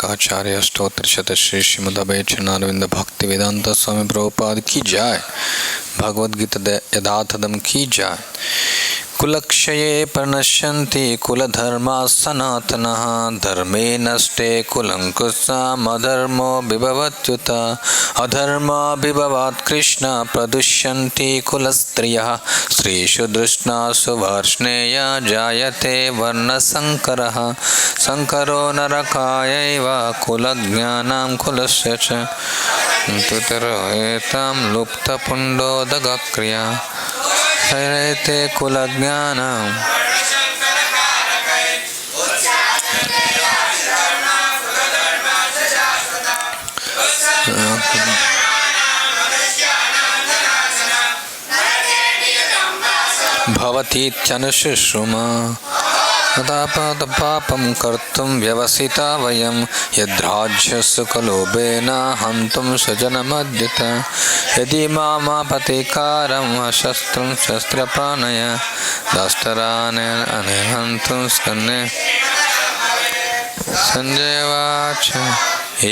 एकाचार्य अष्टोत्तर शत श्री श्रीमद् अभयचरणारविंद भक्ति वेदांत स्वामी प्रभुपाद की जाय। भगवद गीता यथातथम की जाय। कुलक्षये प्रणश्यन्ति कुलधर्माः सनातनः धर्मे नष्टे कुलं कुत्साम् अधर्मो विभवत्युत अधर्माभिभवात् कृष्ण प्रदुष्यन्ति कुलस्त्रियः स्त्रीषु दृष्टासु वर्ष्णेय जायते वर्णसङ्करः संकरो नरकायैव कुलज्ञानां कुलस्य च तुतरेतां लुप्तपुण्डोदगक्रिया हरते कुलज्ञानं भवतीत्यनुशुश्रुमा पापं कर्तुं व्यवसिता वयं यद्राज्यस्य कलोभेन हन्तुं स्वजनमद्यत यदि मामापतिकारं शस्त्रं शस्त्रप्राणय दास्तरानेन हन्तुं स्कन्ने सञ्जयवाच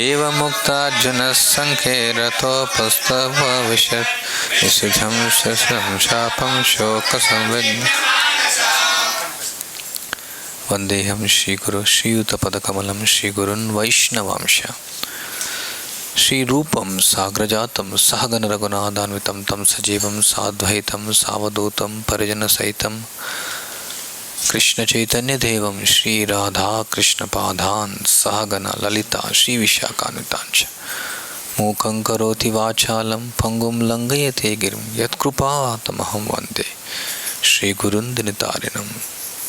एवमुक्तार्जुनः सङ्ख्ये रथोपस्थमविशत् निषिद्धं शस्त्रं शापं शोकसंविग्नम् वंदेहम श्रीगुरु श्रीयुतपदकमलं श्रीगुरुन् वैष्णवांश श्रीरूपं साग्रजातं सहगण रघुनाथान्वितं तं सजीवं साद्वैतं सावधूतं परिजनसहितं कृष्णचैतन्यदेवं श्रीराधा कृष्णपादान् सहगण ललिता श्रीविशाखान्वितांश्च मूकं करोति वाचालं पङ्गुं लङ्घयते गिरिं यत्कृपातमहं वन्दे श्रीगुरुन् दिनतारिणं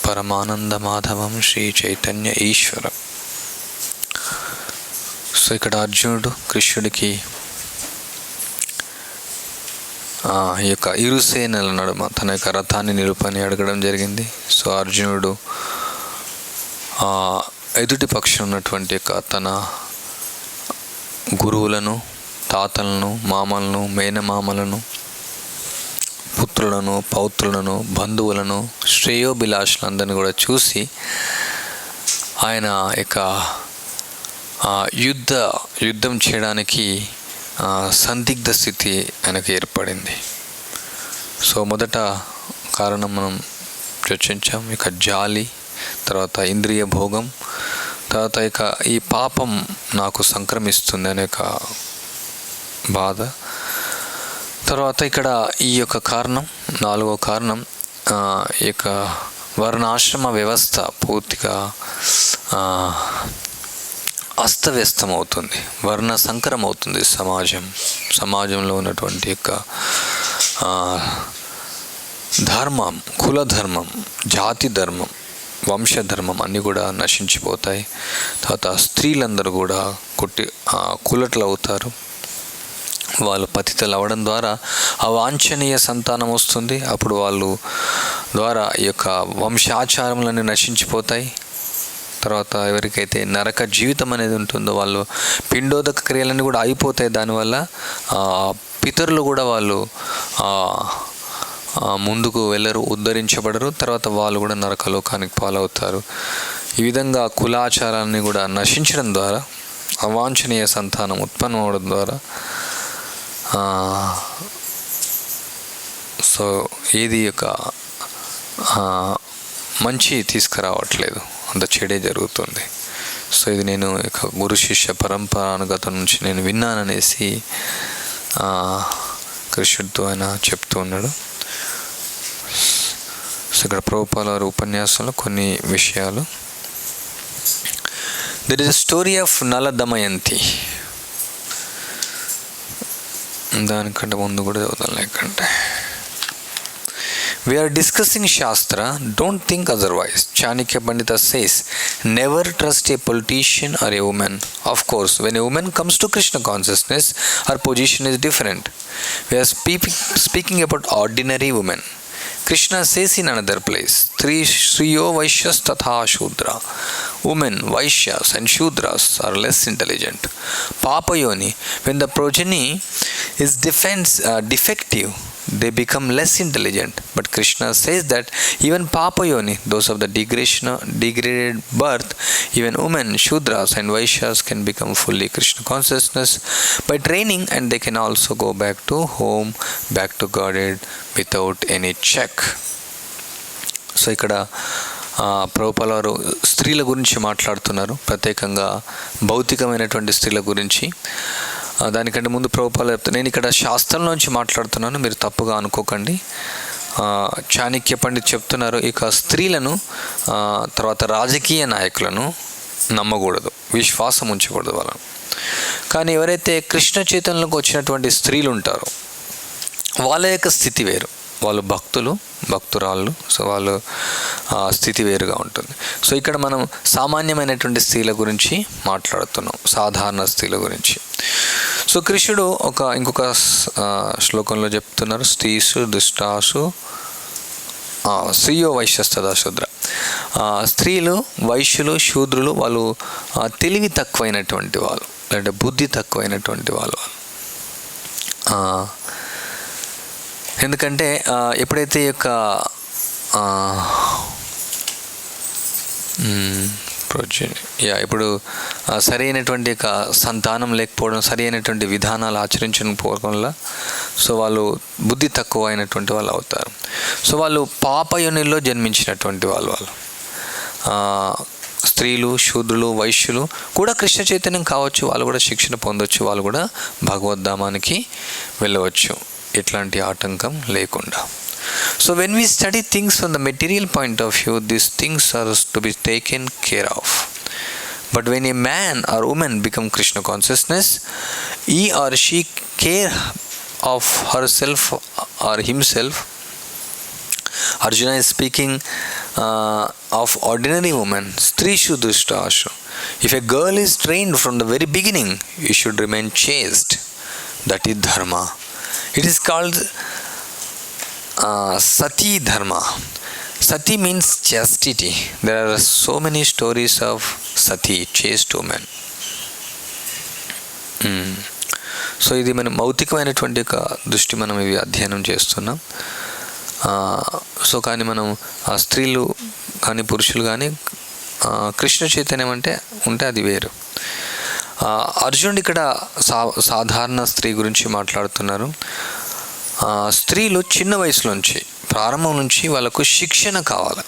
పరమానంద మాధవం శ్రీ చైతన్య ఈశ్వరం. సో ఇక్కడ అర్జునుడు కృష్ణుడికి ఈ యొక్క ఇరుసేనల నడుమ తన యొక్క రథాన్ని నిలుపని అడగడం జరిగింది. సో అర్జునుడు ఎదుటి పక్షం ఉన్నటువంటి యొక్క తన గురువులను, తాతలను, మామలను, మేనమామలను, పుత్రులను, పౌత్రులను, బంధువులను, శ్రేయోభిలాషులందరినీ కూడా చూసి ఆయన ఇక యుద్ధం చేయడానికి సందిగ్ధ స్థితి ఆయనకు ఏర్పడింది. సో మొదట కారణం మనం చర్చించాం. ఇక జాలి, తర్వాత ఇంద్రియ భోగం, తర్వాత ఇక ఈ పాపం నాకు సంక్రమిస్తుంది అనే ఒక బాధ. తర్వాత ఇక్కడ ఈ యొక్క కారణం, నాలుగో కారణం, ఈ యొక్క వర్ణాశ్రమ వ్యవస్థ పూర్తిగా అస్తవ్యస్తం అవుతుంది, వర్ణ సంకరం అవుతుంది. సమాజంలో ఉన్నటువంటి యొక్క ధర్మం, కులధర్మం, జాతి ధర్మం, వంశధర్మం అన్నీ కూడా నశించిపోతాయి. తర్వాత స్త్రీలందరూ కూడా కులట్లు అవుతారు. వాళ్ళు పతితలు అవ్వడం ద్వారా అవాంఛనీయ సంతానం వస్తుంది. అప్పుడు వాళ్ళు ద్వారా ఈ యొక్క వంశాచారములన్నీ నశించిపోతాయి. తర్వాత ఎవరికైతే నరక జీవితం అనేది ఉంటుందో వాళ్ళు పిండోదక క్రియలన్నీ కూడా అయిపోతాయి. దానివల్ల పితరులు కూడా వాళ్ళు ముందుకు వెళ్ళరు, ఉద్ధరించబడరు. తర్వాత వాళ్ళు కూడా నరకలోకానికి పాలవుతారు. ఈ విధంగా కులాచారాన్ని కూడా నశించడం ద్వారా, అవాంఛనీయ సంతానం ఉత్పన్నం అవడం ద్వారా సో ఏది యొక్క మంచి తీసుకురావట్లేదు, అంత చెడే జరుగుతుంది. సో ఇది నేను ఇక గురు శిష్య పరంపరానుగతం నుంచి నేను విన్నాననేసి కృష్ణుడితో ఆయన చెప్తూ ఉన్నాడు. సో ఇక్కడ ప్రభుపాల వారి ఉపన్యాసంలో కొన్ని విషయాలు. There is a story of నల దమయంతి. దానికంటే ముందు కూడా చదువుతాను. లేకంటే we are discussing Shastra, don't think otherwise. Chanakya Pandita says, never trust a politician or a woman. Of course, when a woman comes to Krishna consciousness, her position is different. We are speaking about ordinary women. Krishna says in another place, Shriyo Vaishyas Tatha Shudra. Women, Vaishyas and Shudras are less intelligent. Papayoni, when the progeny is defective, they become less intelligent. But Krishna says that even Papa Yoni, those of the degraded birth, even women, Shudras and Vaishyas can become fully Krishna consciousness by training, and they can also go back to home, back to Godhead without any check. So ఇక్కడ ప్రభుపాల వారు స్త్రీల గురించి మాట్లాడుతున్నారు, ప్రత్యేకంగా భౌతికమైనటువంటి స్త్రీల గురించి. దానికంటే ముందు ప్రభుపాల చెప్తాను, నేను ఇక్కడ శాస్త్రంలోంచి మాట్లాడుతున్నాను, మీరు తప్పుగా అనుకోకండి. చాణక్య పండిత్ చెప్తున్నారు, ఇక స్త్రీలను తర్వాత రాజకీయ నాయకులను నమ్మకూడదు, విశ్వాసం ఉంచకూడదు వాళ్ళను. కానీ ఎవరైతే కృష్ణ చైతన్యంలోకి వచ్చినటువంటి స్త్రీలు ఉంటారో వాళ్ళ యొక్క స్థితి వేరు, వాళ్ళు భక్తురాళ్ళు. సో వాళ్ళ స్థితి వేరుగా ఉంటుంది. సో ఇక్కడ మనం సామాన్యమైనటువంటి స్త్రీల గురించి మాట్లాడుతున్నాం, సాధారణ స్త్రీల గురించి. సో కృష్ణుడు ఇంకొక శ్లోకంలో చెప్తున్నారు, స్త్రీసు దుష్టాసు స్త్రీయో వైశ్యస్తదా శూద్ర. స్త్రీలు, వైశ్యులు, శూద్రులు వాళ్ళు తెలివి తక్కువైనటువంటి వాళ్ళు, అంటే బుద్ధి తక్కువైనటువంటి వాళ్ళు. ఎందుకంటే ఎప్పుడైతే ఈ యొక్క ఇప్పుడు సరైనటువంటి సంతానం లేకపోవడం, సరైనటువంటి విధానాలు ఆచరించకపోవడం వల్ల సో వాళ్ళు బుద్ధి తక్కువ అయినటువంటి వాళ్ళు అవుతారు. సో వాళ్ళు పాపయోనిలో జన్మించినటువంటి వాళ్ళు. స్త్రీలు, శూద్రులు, వైశ్యులు కూడా కృష్ణ చైతన్యం కావచ్చు, వాళ్ళు కూడా శిక్షణ పొందవచ్చు, వాళ్ళు కూడా భగవద్ధామానికి వెళ్ళవచ్చు ఎట్లాంటి ఆటంకం లేకుండా. So when we study things from the material point of view, these things are to be taken care of. But when a man or woman become Krishna consciousness, he or she care of herself or himself. Arjuna is speaking of ordinary woman, Strishu Dushtashu. If a girl is trained from the very beginning, you should remain chaste. That is dharma. It is called Sati Dharma. Sati means chastity. There are so many stories of Sati, chaste women. So ఇది మనం భౌతికమైనటువంటి ఒక దృష్టి మనం ఇవి అధ్యయనం చేస్తున్నాం. So కానీ మనం స్త్రీలు కానీ పురుషులు కానీ కృష్ణ చైతన్యం ఉంటే అది వేరు. అర్జునుడు ఇక్కడ సాధారణ స్త్రీ గురించి మాట్లాడుతున్నారు. స్త్రీలు చిన్న వయసులోంచి, ప్రారంభం నుంచి వాళ్ళకు శిక్షణ కావాలి,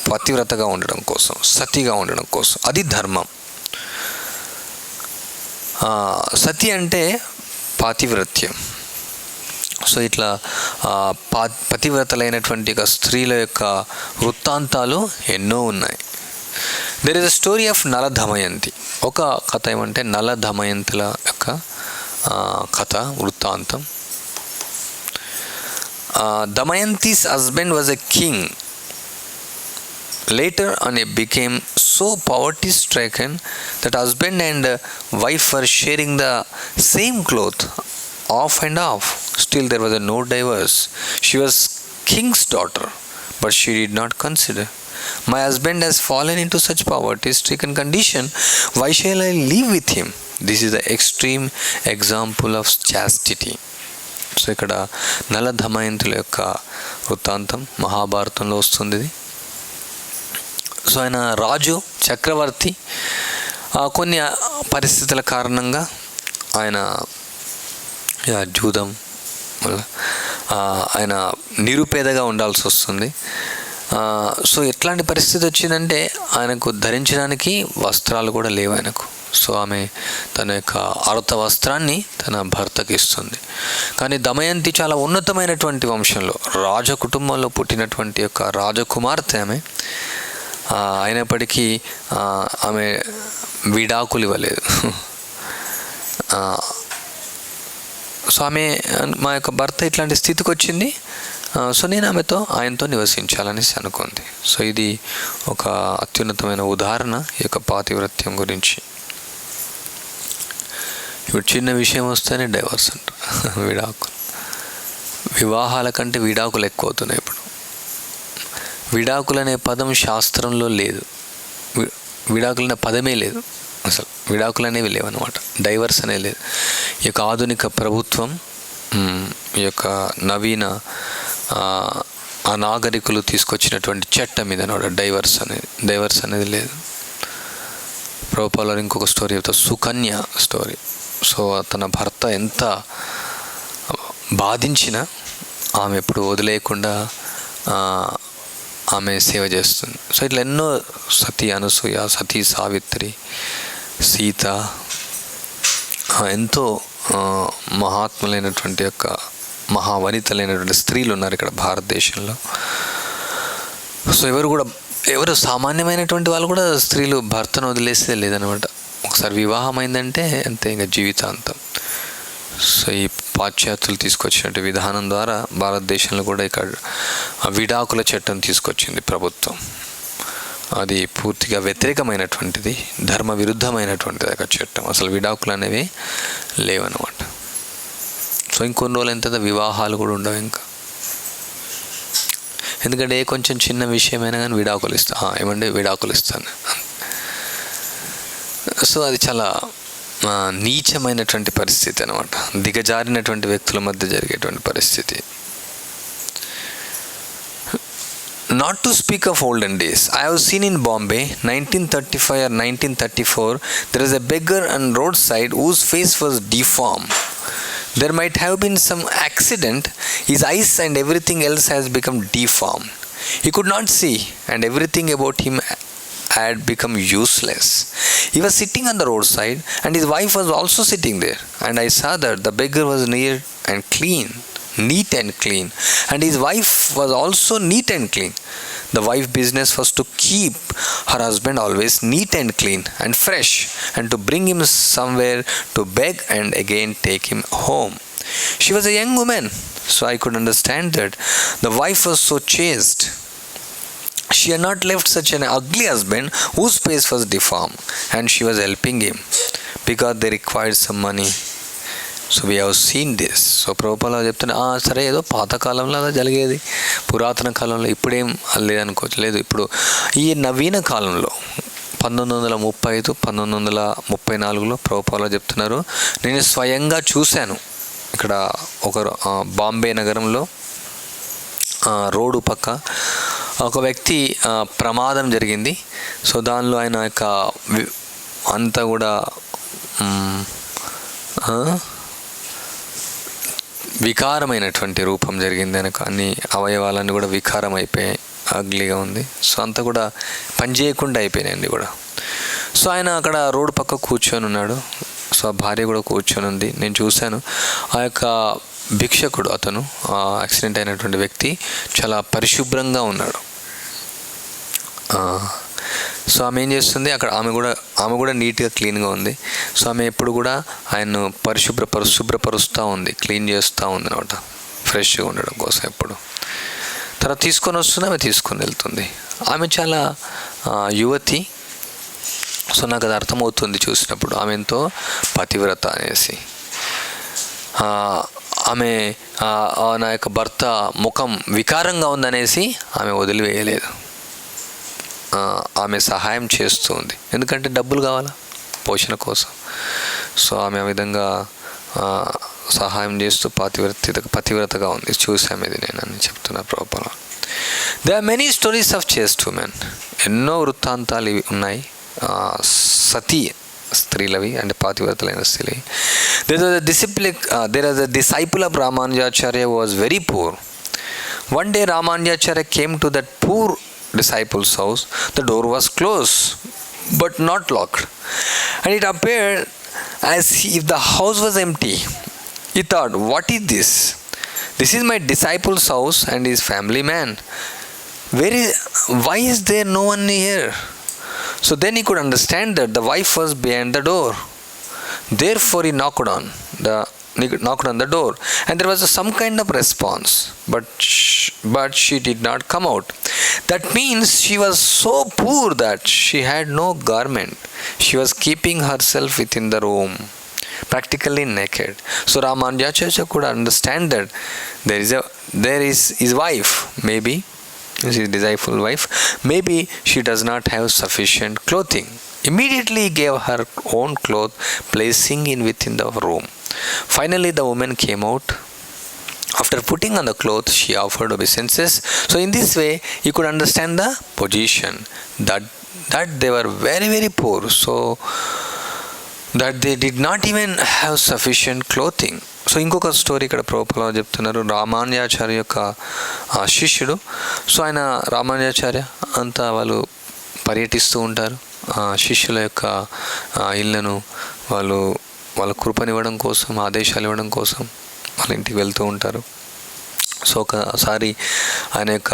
పతివ్రతగా ఉండడం కోసం, సతిగా ఉండడం కోసం. అది ధర్మం. సతి అంటే పాతివ్రత్యం. సో ఇట్లా పతివ్రతలైనటువంటి స్త్రీల యొక్క వృత్తాంతాలు ఎన్నో ఉన్నాయి. There is a story of నల దమయంతి. ఒక కథ ఏమంటే నల దమయంతుల యొక్క కథ వృత్తాంతం. Damayanti's husband was a king. Later on he became so poverty stricken that husband and wife were sharing the same cloth off and off. Still there was no divorce. She was king's daughter, but she did not consider, my husband has fallen into such poverty stricken condition, why shall I live with him? This is the extreme example of chastity. So ఇక్కడ నల దమయంతుల యొక్క వృత్తాంతం మహాభారతంలో వస్తుంది ఇది. So ఆయన రాజు, చక్రవర్తి, కొన్ని పరిస్థితుల కారణంగా ఆయన జూదం వల్ల ఆయన నిరుపేదగా ఉండాల్సి వస్తుంది. సో ఎట్లాంటి పరిస్థితి వచ్చిందంటే ఆయనకు ధరించడానికి వస్త్రాలు కూడా లేవు ఆయనకు. సో ఆమె తన యొక్క అర్ధ వస్త్రాన్ని తన భర్తకి ఇస్తుంది. కానీ దమయంతి చాలా ఉన్నతమైనటువంటి వంశంలో, రాజ కుటుంబంలో పుట్టినటువంటి యొక్క రాజకుమార్తె ఆమె. అయినప్పటికీ ఆమె విడాకులు ఇవ్వలేదు. సో ఆమె, మా యొక్క భర్త ఇట్లాంటి స్థితికి వచ్చింది, సో నేను ఆయనతో నివసించాలనేసి అనుకుంది. సో ఇది ఒక అత్యున్నతమైన ఉదాహరణ ఈ యొక్క పాతివ్రత్యం గురించి. ఇప్పుడు చిన్న విషయం వస్తేనే డైవర్స్ అంటారు, విడాకులు. వివాహాల కంటే విడాకులు ఎక్కువ అవుతున్నాయి ఇప్పుడు. విడాకులు అనే పదం శాస్త్రంలో లేదు, విడాకులు అనే పదమే లేదు అసలు. విడాకులు అనేవి లేవన్నమాట, డైవర్స్ అనేది లేదు. ఈ యొక్క ఆధునిక ప్రభుత్వం ఈ యొక్క నవీన అనాగరికులు తీసుకొచ్చినటువంటి చట్టం మీద డైవర్స్ అనేది లేదు. ప్రభుపాలు ఇంకొక స్టోరీ చెప్తా, సుకన్య స్టోరీ. సో తన భర్త ఎంత బాధించినా ఆమె ఎప్పుడు వదిలేయకుండా ఆమె సేవ చేస్తుంది. సో ఇట్లా ఎన్నో సతీ అనసూయ, సతీ సావిత్రి, సీత, ఎంతో మహాత్ములైనటువంటి యొక్క మహావనితలైనటువంటి స్త్రీలు ఉన్నారు ఇక్కడ భారతదేశంలో. సో ఎవరు సామాన్యమైనటువంటి వాళ్ళు కూడా స్త్రీలు భర్తను వదిలేస్తే లేదనమాట. ఒకసారి వివాహం అయిందంటే అంతే, ఇంకా జీవితాంతం. సో ఈ పాశ్చాత్యులు తీసుకొచ్చినట్టు విధానం ద్వారా భారతదేశంలో కూడా ఇక్కడ విడాకుల చట్టం తీసుకొచ్చింది ప్రభుత్వం. అది పూర్తిగా వ్యతిరేకమైనటువంటిది, ధర్మ విరుద్ధమైనటువంటిది ఒక చట్టం. అసలు విడాకులు అనేవి లేవన్నమాట. సో ఇంకొన్ని రోజులు ఎంత వివాహాలు కూడా ఉండవు ఇంకా. ఎందుకంటే కొంచెం చిన్న విషయమైనా కానీ విడాకులు ఇస్తాను. సో అది చాలా నీచమైనటువంటి పరిస్థితి అనమాట, దిగజారినటువంటి వ్యక్తుల మధ్య జరిగేటువంటి పరిస్థితి. Not to speak of olden days, I have seen in Bombay 1935 or 1934 there is a beggar on roadside whose face was deformed. There might have been some accident, his eyes and everything else has become deformed. He could not see and everything about him had become useless. He was sitting on the roadside and his wife was also sitting there, and I saw that the beggar was neat and clean, and his wife was also neat and clean. The wife's business was to keep her husband always neat and clean and fresh, and to bring him somewhere to beg and again take him home. She was a young woman, so I could understand that the wife was so chaste. She had not left such an ugly husband whose face was deformed, and she was helping him because they required some money. So we have seen this. So ప్రభుపాలు చెప్తున్నా, సరే ఏదో పాతకాలంలో అలా జరిగేది, పురాతన కాలంలో, ఇప్పుడేం లేదనుకోవచ్చు. లేదు, ఇప్పుడు ఈ నవీన కాలంలో 1935, 1934లో ప్రభుపాలు చెప్తున్నారు, నేను స్వయంగా చూశాను. ఇక్కడ ఒక బాంబే నగరంలో రోడ్డు పక్క ఒక వ్యక్తి ప్రమాదం జరిగింది. సో దానిలో ఆయన యొక్క అంతా కూడా వికారమైనటువంటి రూపం జరిగింది. ఆయనకు అన్ని అవయవాలన్నీ కూడా వికారం అయిపోయాయి, అగ్లీగా ఉంది. సో అంతా కూడా పనిచేయకుండా అయిపోయినాయండి కూడా. సో ఆయన అక్కడ రోడ్డు పక్క కూర్చొని ఉన్నాడు. సో ఆ భార్య కూడా కూర్చొని ఉంది. నేను చూశాను. ఆ యొక్క భిక్షకుడు, అతను యాక్సిడెంట్ అయినటువంటి వ్యక్తి, చాలా పరిశుభ్రంగా ఉన్నాడు. సో ఆమె ఏం చేస్తుంది, అక్కడ ఆమె కూడా నీట్గా క్లీన్గా ఉంది. సో ఆమె ఎప్పుడు కూడా ఆయన్ను శుభ్రపరుస్తూ ఉంది, క్లీన్ చేస్తూ ఉంది అనమాట, ఫ్రెష్గా ఉండడం కోసం ఎప్పుడు. తర్వాత తీసుకొని వస్తుంది, ఆమె తీసుకొని వెళ్తుంది. ఆమె చాలా యువతి. సో నాకు అది అర్థమవుతుంది చూసినప్పుడు, ఆమె ఎంతో పతివ్రత అనేసి. ఆమె నా యొక్క భర్త ముఖం వికారంగా ఉందనేసి ఆమె వదిలివేయలేదు, ఆమె సహాయం చేస్తూ ఉంది. ఎందుకంటే డబ్బులు కావాలా పోషణ కోసం. సో ఆమె ఆ విధంగా సహాయం చేస్తూ పతివ్రతగా ఉంది. చూసాము ఇది నేను అని చెప్తున్నా ప్రభుపాలు. There are many stories of chaste women. ఎన్నో వృత్తాంతాలు ఇవి ఉన్నాయి సతీ స్త్రీలవి, అంటే పాతివ్రతలైన స్త్రీలవి. There was a disciple of Ramanujacharya who was very poor. One day Ramanujacharya came to that poor disciple's house. The door was closed but not locked, and it appeared as if the house was empty. He thought, what is this? This is my disciple's house and his family man. Why is there no one here? So then he could understand that the wife was behind the door. Therefore he knocked on the door, and there was some kind of response, but she did not come out. That means she was so poor that she had no garment. She was keeping herself within the room, practically naked. So Ramanujacharya could understand that there is his wife, maybe his disciple wife, maybe she does not have sufficient clothing. Immediately he gave her own cloth, placing it within the room. Finally the woman came out After putting on the cloth, she offered obeisances. So in this way, you could understand the position that they were very, very poor. So that they did not even have sufficient clothing. So ఇంకొక story ఇక్కడ ప్రభుపాల చెప్తున్నారు. రామానుజాచార్య యొక్క శిష్యుడు. So ఆయన రామానుజాచార్య అంతా వాళ్ళు పర్యటిస్తూ ఉంటారు. శిష్యుల యొక్క ఇళ్లను వాళ్ళ కృపనివ్వడం కోసం, ఆదేశాలు ఇవ్వడం కోసం వాళ్ళ ఇంటికి వెళ్తూ ఉంటారు. సో ఒకసారి ఆయన యొక్క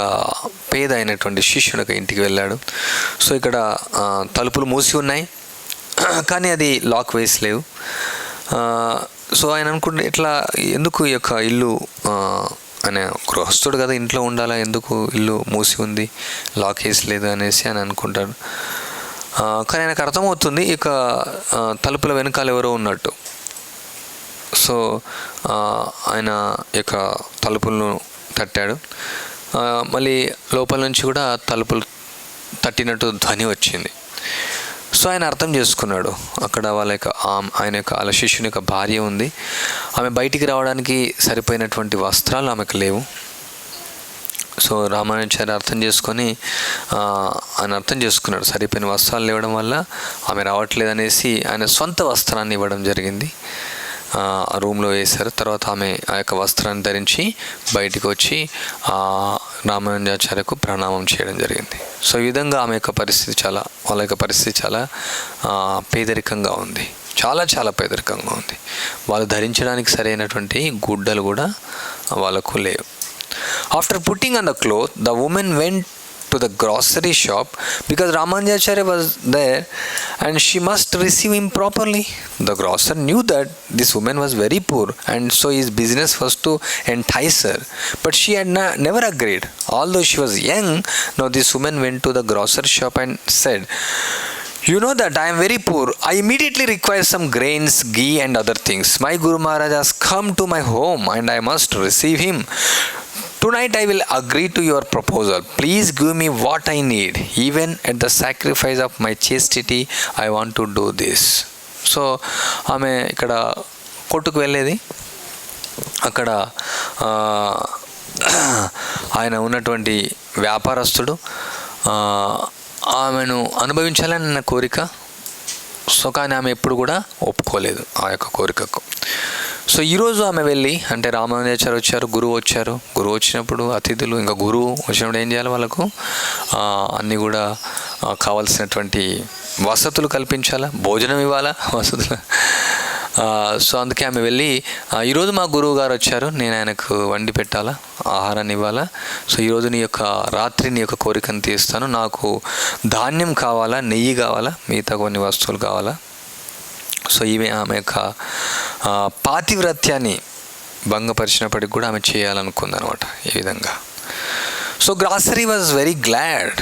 పేద అయినటువంటి శిష్యుడు ఒక ఇంటికి వెళ్ళాడు. సో ఇక్కడ తలుపులు మూసి ఉన్నాయి, కానీ అది లాక్ వేసలేవు. సో ఆయన అనుకుంటే ఇట్లా ఎందుకు ఈ యొక్క ఇల్లు, ఆయన గృహస్థుడు కదా, ఇంట్లో ఉండాలా, ఎందుకు ఇల్లు మూసి ఉంది, లాక్ వేసలేదు అనేసి ఆయన అనుకుంటాడు. కానీ ఆయనకు అర్థమవుతుంది ఇక తలుపుల వెనకాల ఎవరో ఉన్నట్టు. సో ఆయన యొక్క తలుపులను తట్టాడు. మళ్ళీ లోపల నుంచి కూడా తలుపులు తట్టినట్టు ధ్వని వచ్చింది. సో ఆయన అర్థం చేసుకున్నాడు, అక్కడ వాళ్ళ శిష్యుని యొక్క భార్య ఉంది. ఆమె బయటికి రావడానికి సరిపోయినటువంటి వస్త్రాలు ఆమెకు లేవు. సో రామానుజాచార్య ఆయన అర్థం చేసుకున్నాడు, సరిపోయిన వస్త్రాలు ఇవ్వడం వల్ల ఆమె రావట్లేదు అనేసి ఆయన సొంత వస్త్రాన్ని ఇవ్వడం జరిగింది. ఆ రూమ్లో వేశారు. తర్వాత ఆమె ఆ యొక్క వస్త్రాన్ని ధరించి బయటికి వచ్చి రామానుజాచార్యకు ప్రణామం చేయడం జరిగింది. సో ఈ విధంగా వాళ్ళ యొక్క పరిస్థితి చాలా పేదరికంగా ఉంది, చాలా పేదరికంగా ఉంది. వాళ్ళు ధరించడానికి సరైనటువంటి గుడ్డలు కూడా వాళ్ళకు లేవు. After putting on the cloth, the women vent to the grocery shop because Ramanujacharya was there and she must receive him properly. The grocer knew that this woman was very poor and so his business was to entice her, but she had never agreed. Although she was young, now this woman went to the grocery shop and said, "You know that I am very poor. I immediately require some grains, ghee and other things. My Guru Maharaj has come to my home and I must receive him. Tonight I will agree to your proposal. Please give me what I need. Even at the sacrifice of my chastity, I want to do this." So ఆమె ఇక్కడ కొట్టుకు వెళ్ళేది. అక్కడ ఆయన ఉన్నటువంటి వ్యాపారస్తుడు ఆమెను అనుభవించాలని నా కోరిక. సో కానీ ఆమె ఎప్పుడు కూడా ఒప్పుకోలేదు ఆ యొక్క కోరికకు. సో ఈరోజు ఆమె వెళ్ళి, అంటే రామానుజాచార్య వచ్చారు, గురువు వచ్చినప్పుడు అతిథులు, ఇంకా గురువు వచ్చినప్పుడు ఏం చేయాలి, వాళ్ళకు అన్నీ కూడా కావాల్సినటువంటి వసతులు కల్పించాలా, భోజనం ఇవ్వాలా, వసతులు. సో అందుకే ఆమె వెళ్ళి, ఈరోజు మా గురువు గారు వచ్చారు, నేను ఆయనకు వండి పెట్టాలా, ఆహారాన్ని ఇవ్వాలా. సో ఈరోజు నీ యొక్క కోరికను తీస్తాను, నాకు ధాన్యం కావాలా, నెయ్యి కావాలా, మిగతా కొన్ని వస్తువులు కావాలా. సో ఆమె యొక్క పాతివ్రత్యాన్ని భంగపరిచినప్పటికి కూడా ఆమె చేయాలనుకుంది అనమాట ఈ విధంగా. So grocery was very glad.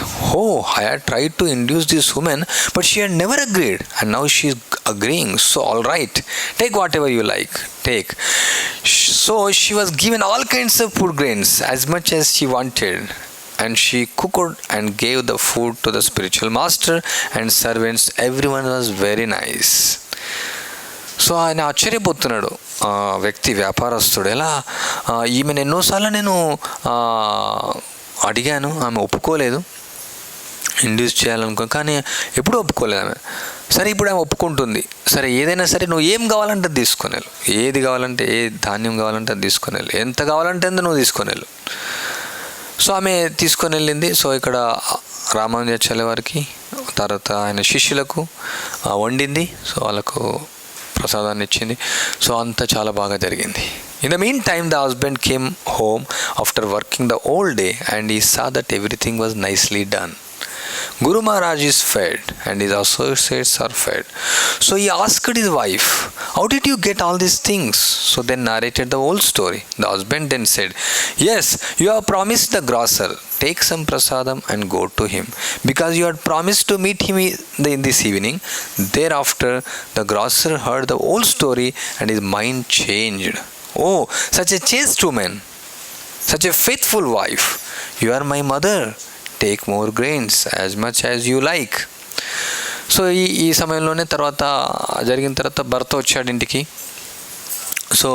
I had tried to induce this woman, but she had never agreed, and now she is agreeing. So all right, take whatever you like, take. So she was given all kinds of food grains as much as she wanted, and she cooked and gave the food to the spiritual master and servants. Everyone was very nice. So ఆయన ఆశ్చర్యపోతున్నాడు, వ్యక్తి వ్యాపారస్తుడు. ఎలా ఈమెను ఎన్నోసార్లు నేను అడిగాను, ఆమె ఒప్పుకోలేదు, ఇండ్యూస్ చేయాలనుకో, కానీ ఎప్పుడూ ఒప్పుకోలేదు ఆమె. సరే ఇప్పుడు ఆమె ఒప్పుకుంటుంది, సరే ఏదైనా సరే నువ్వు ఏం కావాలంటే అది తీసుకొని వెళ్ళు, ఏది కావాలంటే, ఏ ధాన్యం కావాలంటే అది తీసుకొని వెళ్ళు, ఎంత కావాలంటే ఎంత నువ్వు తీసుకొని వెళ్ళు. సో ఆమె తీసుకొని వెళ్ళింది. సో ఇక్కడ రామానుజాచార్య వారికి, తర్వాత ఆయన శిష్యులకు వండింది. సో వాళ్ళకు ప్రసాదాన్ని ఇచ్చింది. సో అంతా చాలా బాగా జరిగింది. In the meantime, the husband came home after working the whole day and he saw that everything was nicely done. Guru Maharaj is fed and his associates are fed. So he asked his wife, "How did you get all these things?" So then narrated the whole story. The husband then said, "Yes, you have promised the grocer, take some prasadam and go to him, because you had promised to meet him in this evening." Thereafter, the grocer heard the whole story and his mind changed. "Oh, such a chaste woman, such a faithful wife, you are my mother. Take more grains as much as you like." So ఈ సమయంలోనే జరిగిన తర్వాత భర్త వచ్చాడు ఇంటికి. So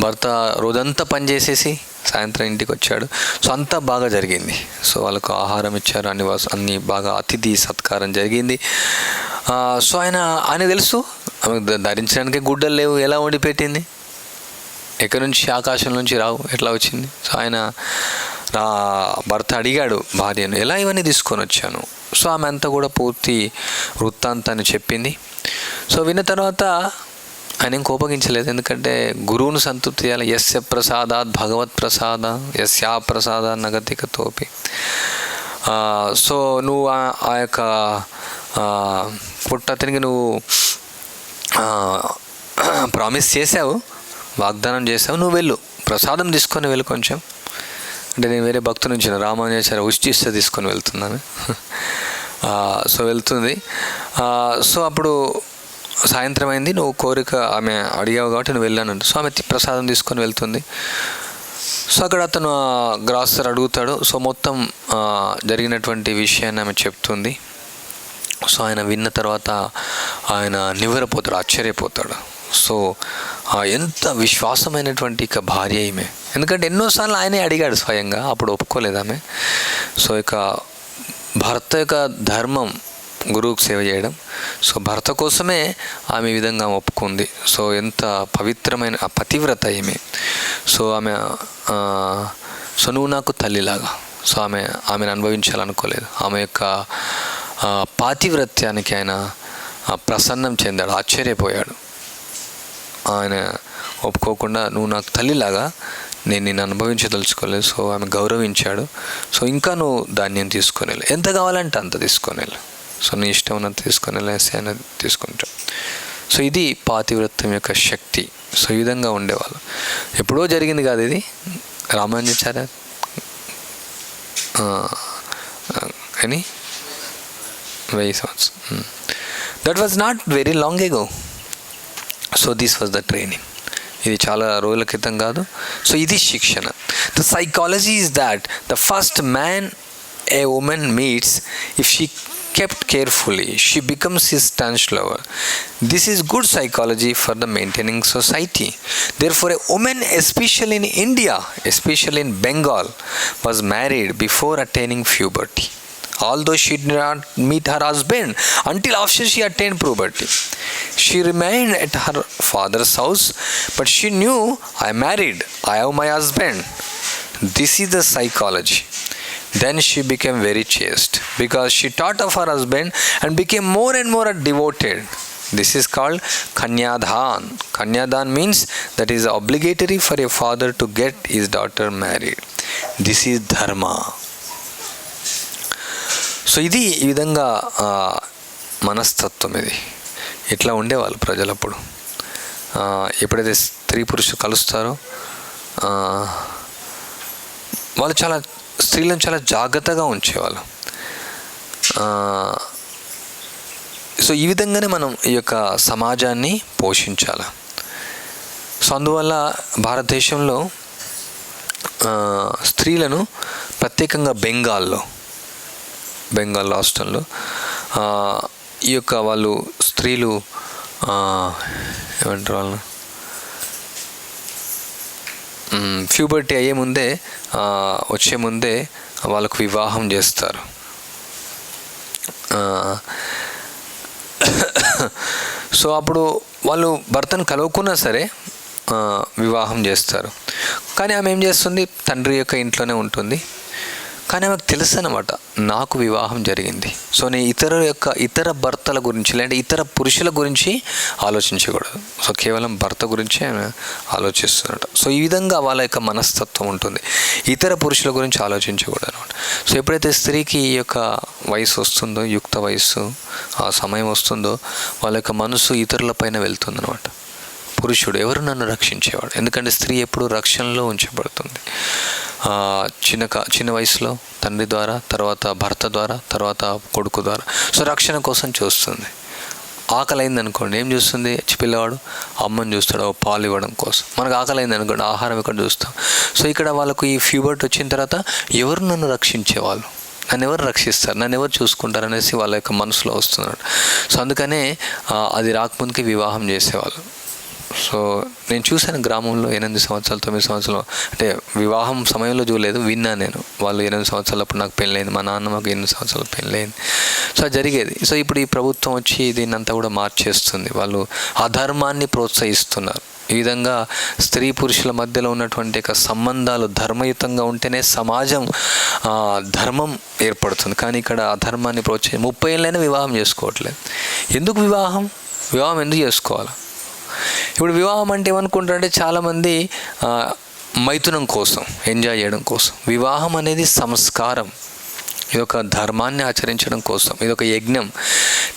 భర్త రోజంతా పని చేసేసి సాయంత్రం ఇంటికి వచ్చాడు. సో అంతా బాగా జరిగింది. సో వాళ్ళకు ఆహారం ఇచ్చారు, అన్ని బాగా అతిథి సత్కారం జరిగింది. సో ఆయన తెలుసు ఆమెకు ధరించడానికి గుడ్డలు లేవు, ఎలా వండి పెట్టింది, ఎక్కడి నుంచి, ఆకాశం నుంచి రావు, ఎట్లా వచ్చింది. సో భర్త అడిగాడు భార్యను, ఎలా ఇవన్నీ తీసుకొని వచ్చాను. సో ఆమె అంతా కూడా పూర్తి వృత్తాంతాన్ని చెప్పింది. సో విన్న తర్వాత ఆయన ఏం కోపగించలేదు, ఎందుకంటే గురువును సంతృప్తి చేయాలి. యస్య ప్రసాదాత్ భగవత్ ప్రసాద యస్యా ప్రసాద నగతికతోపి. సో నువ్వు ఆ యొక్క పుట్టతనికి నువ్వు ప్రామిస్ చేసావు, వాగ్దానం చేసావు, నువ్వు వెళ్ళు, ప్రసాదం తీసుకొని వెళ్ళు కొంచెం. అంటే నేను వేరే భక్తుల నుంచి రామానుజాచార్య ఉచిస్తే తీసుకొని వెళ్తున్నాను. సో వెళ్తుంది. సో అప్పుడు సాయంత్రం అయింది, నువ్వు కోరిక ఆమె అడిగావు కాబట్టి నువ్వు వెళ్ళాను. సో ఆమె ప్రసాదం తీసుకొని వెళ్తుంది. సో అక్కడ అతను గ్రాసర్ అడుగుతాడు. సో మొత్తం జరిగినటువంటి విషయాన్ని ఆమె చెప్తుంది. సో ఆయన విన్న తర్వాత ఆయన నివ్వెరపోతాడు, ఆశ్చర్యపోతాడు. సో ఎంత విశ్వాసమైనటువంటి ఇక భార్య ఈమె, ఎందుకంటే ఎన్నోసార్లు ఆయనే అడిగాడు స్వయంగా, అప్పుడు ఒప్పుకోలేదు ఆమె. సో ఇక భర్త యొక్క ధర్మం గురువుకు సేవ చేయడం. సో భర్త కోసమే ఆమె ఈ విధంగా ఒప్పుకుంది. సో ఎంత పవిత్రమైన పతివ్రత ఈమె. సో ఆమె సో నువ్వు నాకు తల్లిలాగా. సో ఆమెను అనుభవించాలనుకోలేదు. ఆమె యొక్క పాతివ్రత్యానికి ఆయన ప్రసన్నం చెందాడు, ఆశ్చర్యపోయాడు. ఆయన ఒప్పుకోకుండా నువ్వు నాకు తల్లిలాగా, నేను నిన్ను అనుభవించదలుచుకోలేదు. సో ఆమె గౌరవించాడు. సో ఇంకా నువ్వు ధాన్యం తీసుకొని వెళ్ళు, ఎంత కావాలంటే అంత తీసుకొని వెళ్ళు, సో నీ ఇష్టం ఉన్నంత తీసుకొని వెళ్ళేసి ఆయన తీసుకుంటాడు. సో ఇది పాతివ్రత్యం యొక్క శక్తి. సో ఈ విధంగా ఉండేవాళ్ళు. ఎప్పుడో జరిగింది కాదు ఇది, రామానుజాచార్య అని 1000 సంవత్సరం. That was not very long ago. So this was the training. ఇది చాలా రోజుల క్రితం కాదు. సో ఇది శిక్షణ. The psychology is that the first man a woman meets, if she kept carefully, she becomes his staunch lover. This is good psychology for the maintaining society. Therefore, a woman, especially in India, especially in Bengal, was married before attaining puberty. Although she did not meet her husband until after she attained puberty. She remained at her father's house, but she knew, I married, I have my husband. This is the psychology. Then she became very chaste because she thought of her husband and became more and more devoted. This is called Kanyadhan. Kanyadhan means that is obligatory for a father to get his daughter married. This is dharma. So ఇది ఈ విధంగా మనస్తత్వం. ఇది ఇట్లా ఉండేవాళ్ళు ప్రజలప్పుడు. ఎప్పుడైతే స్త్రీ పురుషులు కలుస్తారో వాళ్ళు స్త్రీలను చాలా జాగ్రత్తగా ఉంచేవాళ్ళు. సో ఈ విధంగానే మనం ఈ యొక్క సమాజాన్ని పోషించాలి. సో అందువల్ల భారతదేశంలో స్త్రీలను ప్రత్యేకంగా బెంగాల్ రాష్ట్రంలో ఈ యొక్క వాళ్ళు స్త్రీలు ఏమంటారు వాళ్ళు ప్యూబర్టీ అయ్యే ముందే వచ్చే ముందే వాళ్ళకు వివాహం చేస్తారు. సో అప్పుడు వాళ్ళు భర్తను కలవకున్నా సరే వివాహం చేస్తారు. కానీ ఆమె ఏం చేస్తుంది, తండ్రి యొక్క ఇంట్లోనే ఉంటుంది. కానీ ఆమెకు తెలుసు అన్నమాట, నాకు వివాహం జరిగింది. సో నేను ఇతర భర్తల గురించి లేదంటే ఇతర పురుషుల గురించి ఆలోచించకూడదు. సో కేవలం భర్త గురించి ఆమె ఆలోచిస్తున్నట. సో ఈ విధంగా వాళ్ళ యొక్క మనస్తత్వం ఉంటుంది, ఇతర పురుషుల గురించి ఆలోచించకూడదు అనమాట. సో ఎప్పుడైతే స్త్రీకి ఈ యొక్క వయసు వస్తుందో, యుక్త వయస్సు, ఆ సమయం వస్తుందో, వాళ్ళ యొక్క మనసు ఇతరుల పైన వెళ్తుందన్నమాట. పురుషుడు ఎవరు నన్ను రక్షించేవాడు, ఎందుకంటే స్త్రీ ఎప్పుడు రక్షణలో ఉంచబడుతుంది. చిన్న వయసులో తండ్రి ద్వారా, తర్వాత భర్త ద్వారా, తర్వాత కొడుకు ద్వారా. సో రక్షణ కోసం చూస్తుంది. ఆకలి అయింది అనుకోండి, ఏం చూస్తుంది, పిల్లవాడు అమ్మని చూస్తాడు పాలు ఇవ్వడం కోసం. మనకు ఆకలి అయింది అనుకోండి, ఆహారం ఇక్కడ చూస్తాం. సో ఇక్కడ వాళ్ళకు ఈ ప్యూబర్టీ వచ్చిన తర్వాత ఎవరు నన్ను రక్షించేవాళ్ళు, నన్ను ఎవరు రక్షిస్తారు, నన్ను ఎవరు చూసుకుంటారు అనేసి వాళ్ళ యొక్క మనసులో వస్తున్నాడు. సో అందుకనే అది రాకముందుకి వివాహం చేసేవాళ్ళు. సో నేను చూశాను గ్రామంలో 8 సంవత్సరాలు 9 సంవత్సరాలు, అంటే వివాహం సమయంలో చూడలేదు, విన్నా నేను. వాళ్ళు 8 సంవత్సరాలు అప్పుడు నాకు పెళ్ళైంది, మా నాన్న మాకు 8 సంవత్సరాలు పెళ్ళైంది. సో అది జరిగేది. సో ఇప్పుడు ఈ ప్రభుత్వం వచ్చి దీన్ని అంతా కూడా మార్చేస్తుంది. వాళ్ళు అధర్మాన్ని ప్రోత్సహిస్తున్నారు. ఈ విధంగా స్త్రీ పురుషుల మధ్యలో ఉన్నటువంటి సంబంధాలు ధర్మయుతంగా ఉంటేనే సమాజం ధర్మం ఏర్పడుతుంది. కానీ ఇక్కడ అధర్మాన్ని ప్రోత్సహించి 30 ఏళ్ళైనా వివాహం చేసుకోవట్లేదు. ఎందుకు వివాహం ఎందుకు చేసుకోవాలి? ఇప్పుడు వివాహం అంటే ఏమనుకుంటారంటే చాలామంది మైథునం కోసం, ఎంజాయ్ చేయడం కోసం. వివాహం అనేది సంస్కారం, ఇది ఒక ధర్మాన్ని ఆచరించడం కోసం, ఇది ఒక యజ్ఞం.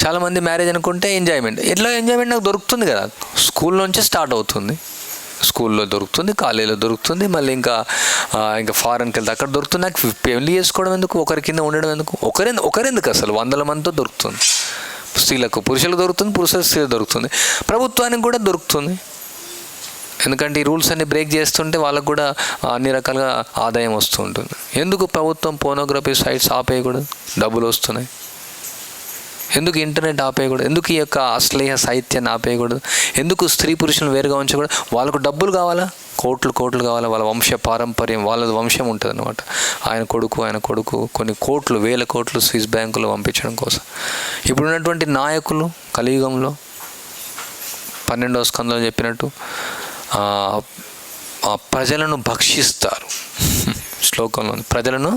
చాలామంది మ్యారేజ్ అనుకుంటే ఎంజాయ్మెంట్. ఎట్లా ఎంజాయ్మెంట్ నాకు దొరుకుతుంది కదా, స్కూల్ నుంచే స్టార్ట్ అవుతుంది. స్కూల్లో దొరుకుతుంది, కాలేజీలో దొరుకుతుంది, మళ్ళీ ఇంకా ఫారెన్కి వెళ్తే అక్కడ దొరుకుతుంది. నాకు పెళ్లి చేసుకోవడం ఎందుకు, ఒకరి కింద ఉండడం ఎందుకు, ఒకరెందుకు అసలు 100 మందితో దొరుకుతుంది. స్త్రీలకు పురుషులకు దొరుకుతుంది, పురుషులకు స్త్రీలకు దొరుకుతుంది, ప్రభుత్వానికి కూడా దొరుకుతుంది. ఎందుకంటే ఈ రూల్స్ అన్ని బ్రేక్ చేస్తుంటే వాళ్ళకు కూడా అన్ని రకాలుగా ఆదాయం వస్తూ ఉంటుంది. ఎందుకు ప్రభుత్వం పోర్నోగ్రఫీ సైట్స్ ఆపేయకూడదు? డబ్బులు వస్తున్నాయి. ఎందుకు ఇంటర్నెట్ ఆపేయకూడదు? ఎందుకు ఈ యొక్క అశ్లీల సాహిత్యాన్ని ఆపేయకూడదు? ఎందుకు స్త్రీ పురుషులను వేరుగా ఉంచకూడదు? వాళ్ళకు డబ్బులు కావాలా, కోట్లు కావాలా, వాళ్ళ వంశ పారంపర్యం, వాళ్ళ వంశం ఉంటుంది అనమాట. ఆయన కొడుకు కొన్ని కోట్లు, 1000 కోట్లు స్విస్ బ్యాంకులో పంపించడం కోసం. ఇప్పుడున్నటువంటి నాయకులు కలియుగంలో 12వ స్కంధంలో చెప్పినట్టు ప్రజలను భక్షిస్తారు. శ్లోకంలో ప్రజలను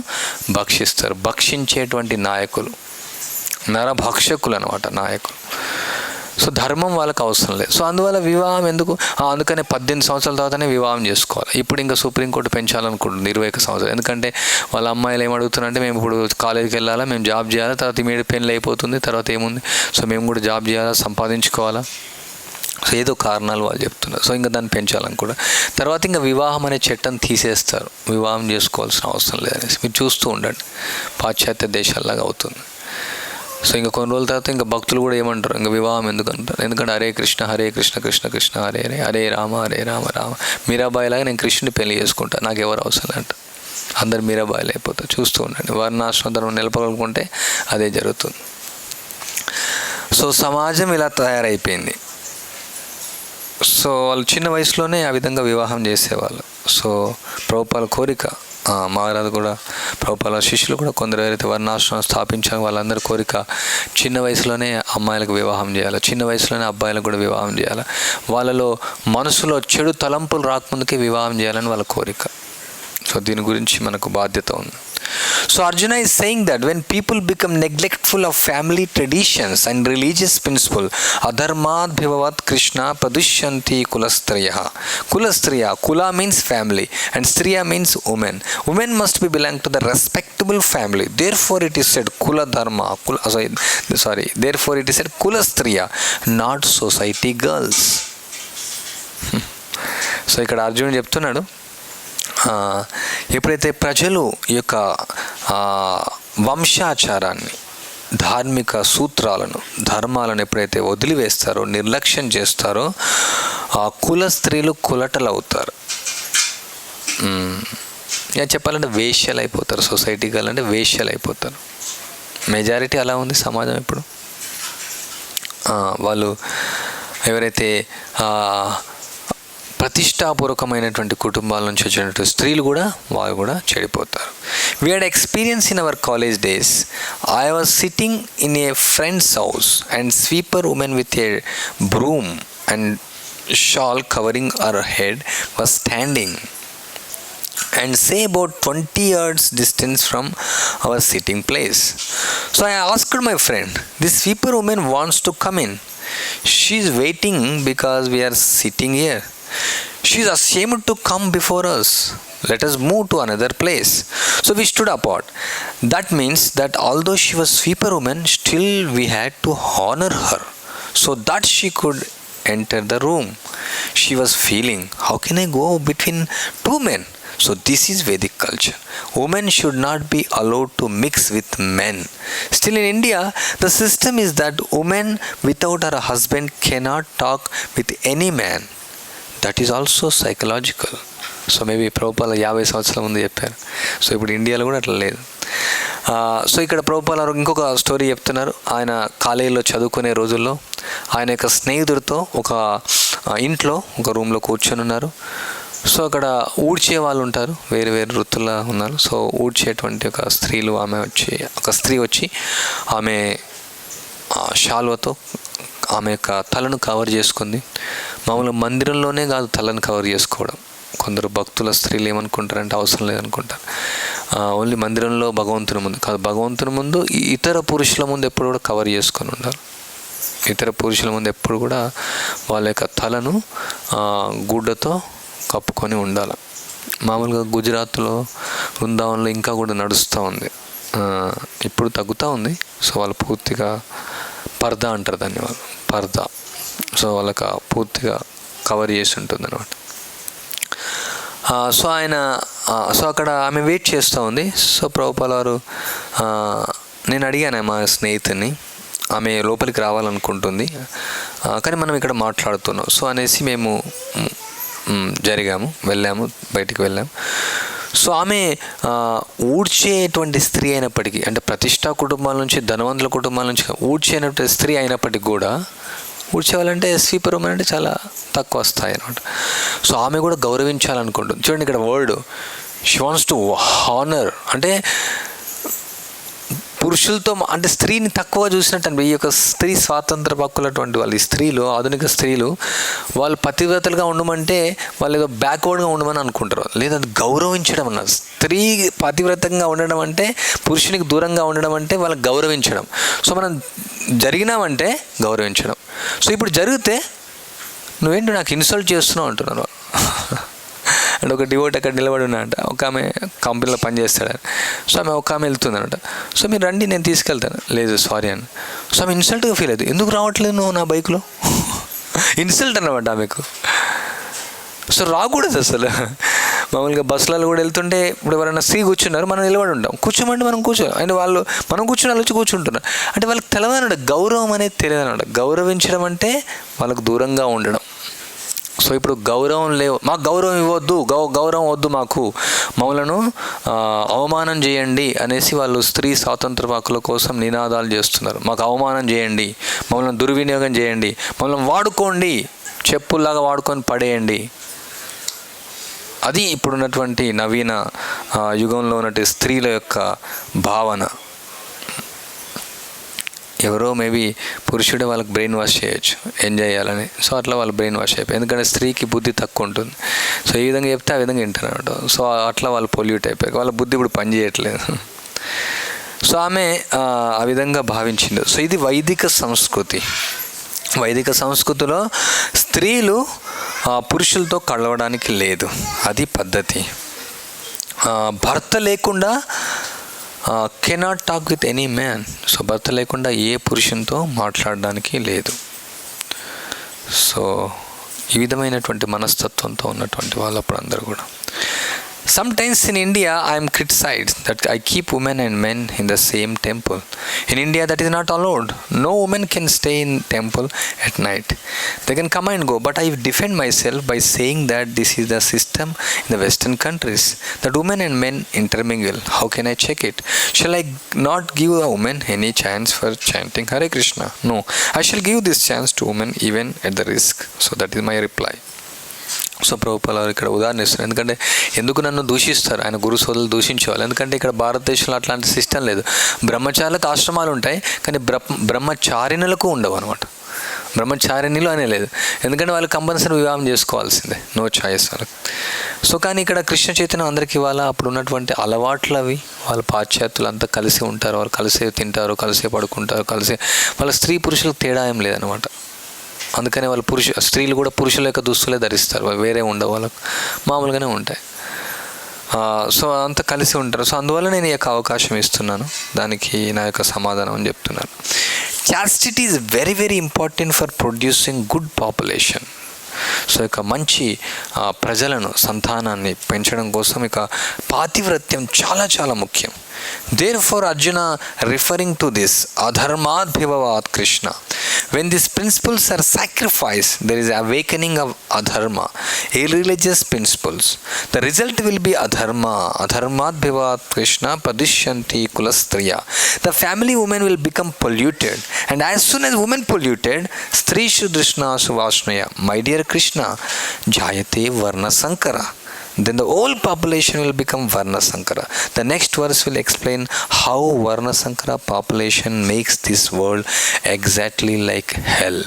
భక్షిస్తారు. భక్షించేటువంటి నాయకులు, నరభక్షకులు అనమాట నాయకులు. సో ధర్మం వాళ్ళకి అవసరం లేదు. సో అందువల్ల వివాహం ఎందుకు? అందుకనే 18 సంవత్సరాల తర్వాతనే వివాహం చేసుకోవాలి. ఇప్పుడు ఇంకా సుప్రీంకోర్టు పెంచాలనుకుంటుంది 21 సంవత్సరాలు. ఎందుకంటే వాళ్ళ అమ్మాయిలు ఏమడుగుతున్నారంటే, మేము ఇప్పుడు కాలేజీకి వెళ్ళాలా, మేము జాబ్ చేయాలా, తర్వాత ఇమీడియట్ పెళ్ళి అయిపోతుంది, తర్వాత ఏముంది, సో మేము కూడా జాబ్ చేయాలా, సంపాదించుకోవాలా, సో ఏదో కారణాలు వాళ్ళు చెప్తున్నారు. సో ఇంకా దాన్ని పెంచాలని కూడా. తర్వాత ఇంకా వివాహం అనే చట్టం తీసేస్తారు, వివాహం చేసుకోవాల్సిన అవసరం లేదనేసి. మీరు చూస్తూ ఉండండి, పాశ్చాత్య దేశాల్లాగా అవుతుంది. సో ఇంకా కొన్ని రోజుల తర్వాత ఇంకా భక్తులు కూడా ఏమంటారు, ఇంకా వివాహం ఎందుకు అంటారు? ఎందుకంటే హరే కృష్ణ కృష్ణ కృష్ణ హరే హరే, హరే రామ రామ. మీరాబాయి లాగా నేను కృష్ణుని పెళ్లి చేసుకుంటా, నాకు ఎవరు అవసరం అంట. అందరు మీరాబాయిలు అయిపోతారు. చూస్తూ ఉండండి, వర్ణాశ్రమ ధర్మం నిలపగలుగుకుంటే అదే జరుగుతుంది. సో సమాజం ఇలా తయారైపోయింది. సో వాళ్ళు చిన్న వయసులోనే ఆ విధంగా వివాహం చేసేవాళ్ళు. సో ప్రభుపాల కోరిక, మహారాజు కూడా, ప్రభుపాల శిష్యులు కూడా కొందరు ఎవరైతే వర్ణాశ్రమం స్థాపించాక వాళ్ళందరి కోరిక చిన్న వయసులోనే అమ్మాయిలకు వివాహం చేయాలి, చిన్న వయసులోనే అబ్బాయిలకు కూడా వివాహం చేయాలి. వాళ్ళలో మనసులో చెడు తలంపులు రాకముందుకే వివాహం చేయాలని వాళ్ళ కోరిక. సో దీని గురించి మనకు బాధ్యత ఉంది. So Arjuna is saying that when people become neglectful of family traditions and religious principle, adharmat bhivavat Krishna pradushyanti kulastriya. Kula means family and striya means women. Women must be belong to the respectable family. Therefore it is said kula dharma. Therefore it is said kulastriya, not society girls. So ఇక్కడ అర్జునుడు చెప్తున్నాడు, ఎప్పుడైతే ప్రజలు ఈ యొక్క వంశాచారాన్ని, ధార్మిక సూత్రాలను, ధర్మాలను ఎప్పుడైతే వదిలివేస్తారో, నిర్లక్ష్యం చేస్తారో, ఆ కుల స్త్రీలు కులటలు అవుతారు. చెప్పాలంటే వేశ్యలు అయిపోతారు. సొసైటీ కావాలంటే వేశ్యలు అయిపోతారు. మెజారిటీ అలా ఉంది సమాజం ఇప్పుడు. వాళ్ళు ఎవరైతే ప్రతిష్టాపూర్వకమైనటువంటి కుటుంబాల నుంచి వచ్చినటువంటి స్త్రీలు కూడా వాళ్ళు కూడా చెడిపోతారు. We had experience in our college days. I was sitting in a friend's house and sweeper woman with a broom and shawl covering her head was standing and say about 20 yards distance from our sitting place. So I asked my friend, this sweeper woman wants to come in. She is waiting because we are sitting here. She is ashamed to come before us. Let us move to another place. So we stood apart. That means that although she was sweeper woman, still we had to honor her so that she could enter the room. She was feeling, how can I go between two men? So this is Vedic culture. Women should not be allowed to mix with men. Still in India, the system is that woman without her husband cannot talk with any man. That is also psychological. So maybe ప్రభుపాల 50 సంవత్సరాల ముందు చెప్పారు. So ఇప్పుడు ఇండియాలో కూడా అట్లా లేదు. So ఇక్కడ ప్రభుపాల ఇంకొక స్టోరీ చెప్తున్నారు. ఆయన కాలేజీలో చదువుకునే రోజుల్లో ఆయన యొక్క స్నేహితుడితో ఒక ఇంట్లో ఒక రూమ్లో కూర్చొని ఉన్నారు. సో అక్కడ ఊడ్చే వాళ్ళు ఉంటారు, వేరే వేరే వృత్తుల్లో ఉన్నారు. సో ఊడ్చేటువంటి ఒక స్త్రీ వచ్చి ఆమె శాల్వతో ఆమె యొక్క తలను కవర్ చేసుకుంది. మామూలుగా మందిరంలోనే కాదు తలను కవర్ చేసుకోవడం. కొందరు భక్తుల స్త్రీలు ఏమనుకుంటారంటే అవసరం లేదనుకుంటారు. ఓన్లీ మందిరంలో భగవంతుని ముందు కాదు, భగవంతుని ముందు ఇతర పురుషుల ముందు ఎప్పుడు కూడా కవర్ చేసుకొని ఉండాలి. ఇతర పురుషుల ముందు ఎప్పుడు కూడా వాళ్ళ యొక్క తలను గుడ్డతో కప్పుకొని ఉండాలి. మామూలుగా గుజరాత్లో, బృందావనంలో ఇంకా కూడా నడుస్తూ ఉంది, ఇప్పుడు తగ్గుతూ ఉంది. సో వాళ్ళు పూర్తిగా పర్దా అంటారు దాన్ని, వాళ్ళు పర్దా. సో వాళ్ళకి పూర్తిగా కవర్ చేసి ఉంటుంది అనమాట. సో అక్కడ ఆమె వెయిట్ చేస్తూ ఉంది. సో ప్రభుపాల వారు, నేను అడిగాను మా స్నేహితుని, ఆమె లోపలికి రావాలనుకుంటుంది కానీ మనం ఇక్కడ మాట్లాడుతున్నాం. సో అనేసి మేము బయటికి వెళ్ళాము. సో ఆమె ఊడ్చేటువంటి స్త్రీ అయినప్పటికీ, అంటే ప్రతిష్టా కుటుంబాల నుంచి, ధనవంతుల కుటుంబాల నుంచి ఊడ్చేటువంటి స్త్రీ అయినప్పటికీ కూడా, ఊడ్చేవాళ్ళంటే స్వీపర్ ఉమెన్ అంటే చాలా తక్కువ స్థాయి అనమాట. సో ఆమె కూడా గౌరవించాలనుకుంటుంది. చూడండి ఇక్కడ word, she wants to honour, అంటే పురుషులతో, అంటే స్త్రీని తక్కువ చూసినట్టు అని. ఈ యొక్క స్త్రీ స్వాతంత్ర హక్కులటువంటి వాళ్ళు, ఈ స్త్రీలు, ఆధునిక స్త్రీలు, వాళ్ళు పతివ్రతలుగా ఉండమంటే వాళ్ళు ఏదో బ్యాక్వర్డ్గా ఉండమని అనుకుంటారు. లేదంటే గౌరవించడం అన్న, స్త్రీ పతివ్రతంగా ఉండడం అంటే, పురుషునికి దూరంగా ఉండడం అంటే వాళ్ళకి గౌరవించడం. సో మనం జరిగినామంటే గౌరవించడం. సో ఇప్పుడు జరిగితే నువ్వేంటి నాకు ఇన్సల్ట్ చేస్తున్నావు అంటున్నారు. అంటే ఒక డివోట్ అక్కడ నిలబడి ఉన్నాడంట, ఒక ఆమె కంపెనీలో పనిచేస్తాడని. సో ఒక ఆమె వెళ్తుందనట. సో మీరు రండి నేను తీసుకెళ్తాను. లేదు సారీ అని. సో ఆమె ఇన్సల్ట్గా ఫీల్ అవుతుంది. ఎందుకు రావట్లేదు నువ్వు నా బైక్లో? ఇన్సల్ట్ అన్నమాట ఆమెకు. సో రాకూడదు అసలు. మామూలుగా బస్సులలో కూడా వెళ్తుంటే ఇప్పుడు ఎవరైనా స్త్రీ కూర్చున్నారు, మనం నిలబడి ఉంటాం, కూర్చోమంటే మనం కూర్చో, అండ్ వాళ్ళు మనం కూర్చుని వాళ్ళు వచ్చి కూర్చుంటున్నారు. అంటే వాళ్ళకి తెలియదన్నమాట, గౌరవం అనేది తెలియదన్నమాట. గౌరవించడం అంటే వాళ్ళకు దూరంగా ఉండడం. సో ఇప్పుడు గౌరవం లేవు, మాకు గౌరవం ఇవ్వద్దు, గౌరవం వద్దు, మమ్మలను అవమానం చేయండి అనేసి వాళ్ళు స్త్రీ స్వాతంత్ర హక్కుల కోసం నినాదాలు చేస్తున్నారు. మాకు అవమానం చేయండి, మమ్మల్ని దుర్వినియోగం చేయండి, మమ్మల్ని వాడుకోండి, చెప్పుల్లాగా వాడుకొని పడేయండి. అది ఇప్పుడున్నటువంటి నవీన యుగంలో ఉన్నటువంటి స్త్రీల యొక్క భావన. ఎవరో మేబీ పురుషుడే వాళ్ళకి బ్రెయిన్ వాష్ చేయొచ్చు ఎంజాయ్ చేయాలని. సో అట్లా వాళ్ళు బ్రెయిన్ వాష్ అయిపోయి, ఎందుకంటే స్త్రీకి బుద్ధి తక్కువ ఉంటుంది. సో ఈ విధంగా చెప్తే ఆ విధంగా వింటారన్నమాట. సో అట్లా వాళ్ళు పొల్యూట్ అయిపోయారు, వాళ్ళ బుద్ధి ఇప్పుడు పని చేయట్లేదు. సో ఆమె ఆ విధంగా భావించింది. సో ఇది వైదిక సంస్కృతి. వైదిక సంస్కృతిలో స్త్రీలు పురుషులతో కలవడానికి లేదు, అది పద్ధతి. భర్త లేకుండా cannot talk with any man. So భర్త లేకుండా ఏ పురుషునితో మాట్లాడడానికి లేదు. సో ఈ విధమైనటువంటి మనస్తత్వంతో ఉన్నటువంటి వాళ్ళు అప్పుడు అందరూ కూడా. Sometimes in India, I am criticized that I keep women and men in the same temple. In India, that is not allowed. No woman can stay in temple at night. They can come and go. But I defend myself by saying that this is the system in the Western countries, that women and men intermingle. How can I check it? Shall I not give a woman any chance for chanting Hare Krishna? No, I shall give this chance to women even at the risk. So that is my reply. So ప్రభుపాల ఇక్కడ ఉదాహరణ ఇస్తున్నారు. ఎందుకంటే ఎందుకు నన్ను దూషిస్తారు, ఆయన గురు సోదరులు దూషించేవాళ్ళు. ఎందుకంటే ఇక్కడ భారతదేశంలో అట్లాంటి సిస్టమ్ లేదు. బ్రహ్మచారులకు ఆశ్రమాలు ఉంటాయి, కానీ బ్రహ్మచారిణులకు ఉండవు అనమాట. బ్రహ్మచారిణిలు అనే లేదు, ఎందుకంటే వాళ్ళు కంపల్సరీ వివాహం చేసుకోవాల్సిందే, నో చాయిస్ వాళ్ళకి. సో కానీ ఇక్కడ కృష్ణ చైతన్యం అందరికీ ఇవాళ అప్పుడు ఉన్నటువంటి అలవాట్లు అవి. వాళ్ళ పాశ్చాత్యులు అంతా కలిసి ఉంటారు, వాళ్ళు కలిసే తింటారు, కలిసే పడుకుంటారు, కలిసే, వాళ్ళ స్త్రీ పురుషులకు తేడా ఏం లేదనమాట. అందుకనే వాళ్ళు స్త్రీలు కూడా పురుషుల యొక్క దుస్తులే ధరిస్తారు, వేరే ఉండవు, వాళ్ళకు మామూలుగానే ఉంటాయి. సో అంతా కలిసి ఉంటారు. సో అందువల్ల నేను ఈ యొక్క అవకాశం ఇస్తున్నాను, దానికి నా యొక్క సమాధానం అని చెప్తున్నాను. Chastity is very very important for producing good population. So ఇక మంచి ప్రజలను, సంతానాన్ని పెంచడం కోసం ఇక పాతివ్రత్యం చాలా చాలా ముఖ్యం. Therefore Arjuna referring to this adharmadbhavavat Krishna, When these principles are sacrificed, there is awakening of adharma, irreligious principles. The result will be adharma. Adharmat bhivat Krishna padishyanti kulastriya. The family woman will become polluted, and as soon as woman polluted, strishu drishna suvashnaya. My dear Krishna, jayate varna sankara. Then the whole population will become Varna Sankara. The next verse will explain how Varna Sankara population makes this world exactly like hell.